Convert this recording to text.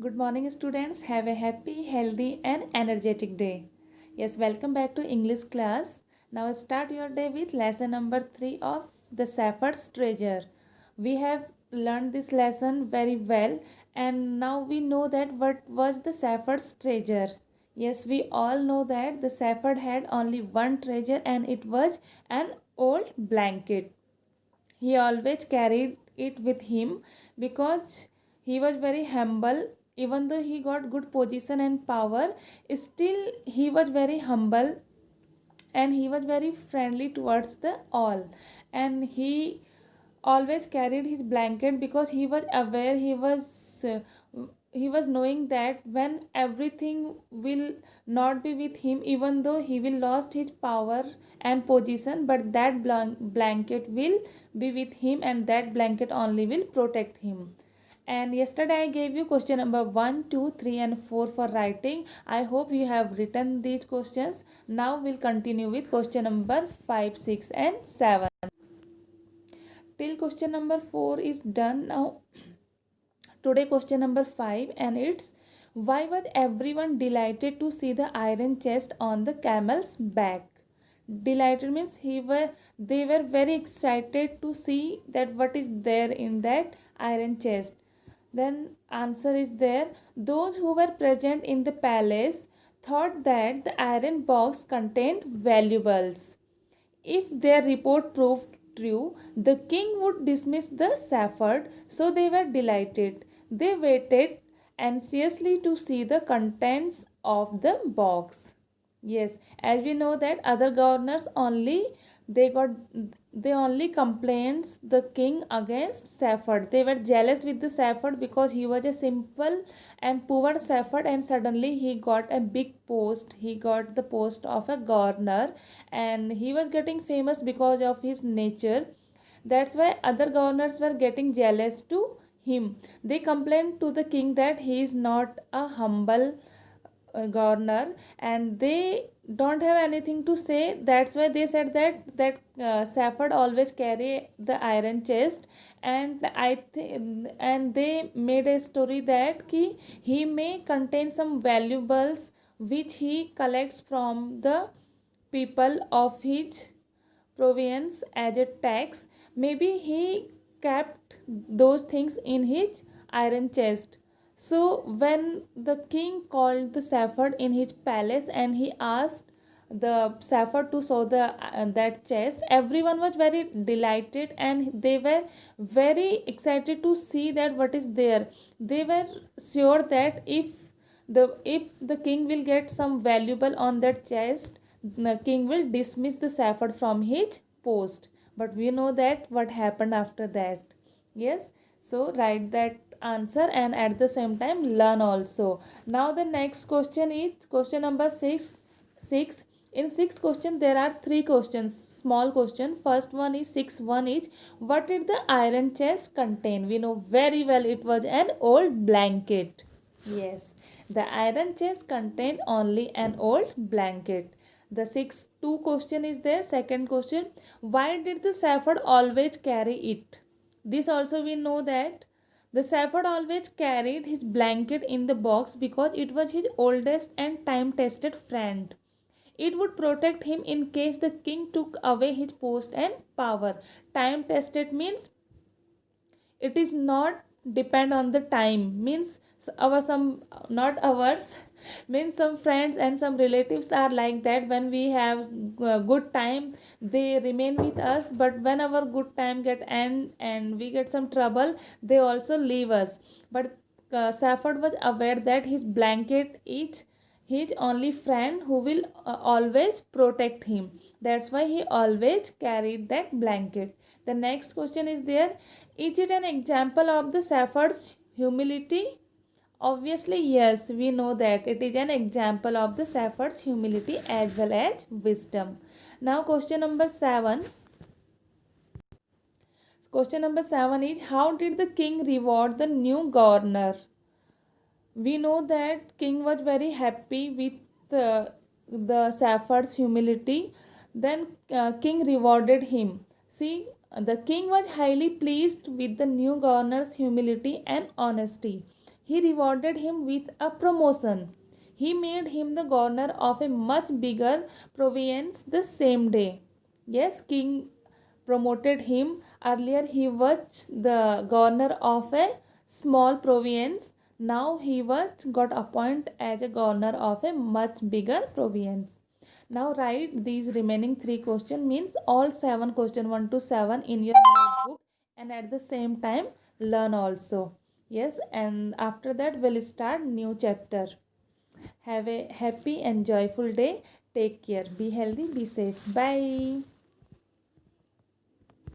Good morning, students. Have a happy, healthy, and energetic day. Yes, welcome back to English class. Now, start your day with lesson number 3 of the Shepherd's Treasure. We have learned this lesson very well, and now we know that what was the Shepherd's treasure. Yes, we all know that the shepherd had only one treasure, and it was an old blanket. He always carried it with him because he was very humble. Even though he got good position and power, still he was very humble, and he was very friendly towards the all. And he always carried his blanket because he was aware, he was knowing that when everything will not be with him, even though he will lost his power and position, but that blanket will be with him, and that blanket only will protect him. And yesterday I gave you question number 1, 2, 3, and 4 for writing. I hope you have written these questions. Now we'll continue with question number 5, 6, and 7. Till question number 4 is done. Now today question number 5, and it's why was everyone delighted to see the iron chest on the camel's back? Delighted means they were very excited to see that what is there in that iron chest. Then answer is there, those who were present in the palace thought that the iron box contained valuables. If their report proved true, the king would dismiss the shepherd, so they were delighted. They waited anxiously to see the contents of the box. Yes, as we know that other governors only they got they only complaints the king against Safford. They were jealous with the Safford because he was a simple and poor Safford, and suddenly he got a big post. He got the post of a governor, and he was getting famous because of his nature. That's why other governors were getting jealous to him. They complained to the king that he is not a humble governor, and they don't have anything to say. That's why they said that Safford always carry the iron chest. And I think, and they made a story that he may contain some valuables which he collects from the people of his province as a tax. Maybe he kept those things in his iron chest. So when the king called the shepherd in his palace, and he asked the shepherd to show the that chest, everyone was very delighted, and they were very excited to see that what is there. They were sure that if the king will get some valuable on that chest, the king will dismiss the shepherd from his post. But we know that what happened after that. Yes, so write that answer, and at the same time learn also. Now the next question is question number 6. In 6 question there are 3 questions, small question. First one is 6.1 is what did the iron chest contain? We know very well it was an old blanket. Yes, the iron chest contained only an old blanket. The 6.2 question is there. Second question, why did the shepherd always carry it? This also we know that the shepherd always carried his blanket in the box because it was his oldest and time tested friend. It would protect him in case the king took away his post and power. Time tested means it is not depend on the time, means our some not ours means some friends and some relatives are like that. When we have good time, they remain with us, but when our good time get end and we get some trouble, they also leave us. But Safford was aware that his blanket is his only friend who will always protect him. That's why he always carried that blanket. The next question is there, is it an example of the shepherd's humility? Obviously, yes, we know that it is an example of the shepherd's humility as well as wisdom. Now, question number 7. Question number 7 is how did the king reward the new governor? We know that king was very happy with the shepherd's humility. Then king rewarded him. See, the king was highly pleased with the new governor's humility and honesty. he rewarded him with a promotion. He made him the governor of a much bigger province the same day. Yes, king promoted him. Earlier he was the governor of a small province. Now he was got appointed as a governor of a much bigger province. Now write these remaining three questions, means all seven question 1 to 7 in your notebook, and at the same time learn also. Yes, and after that we'll start new chapter. Have a happy and joyful day. Take care. Be healthy. Be safe. Bye.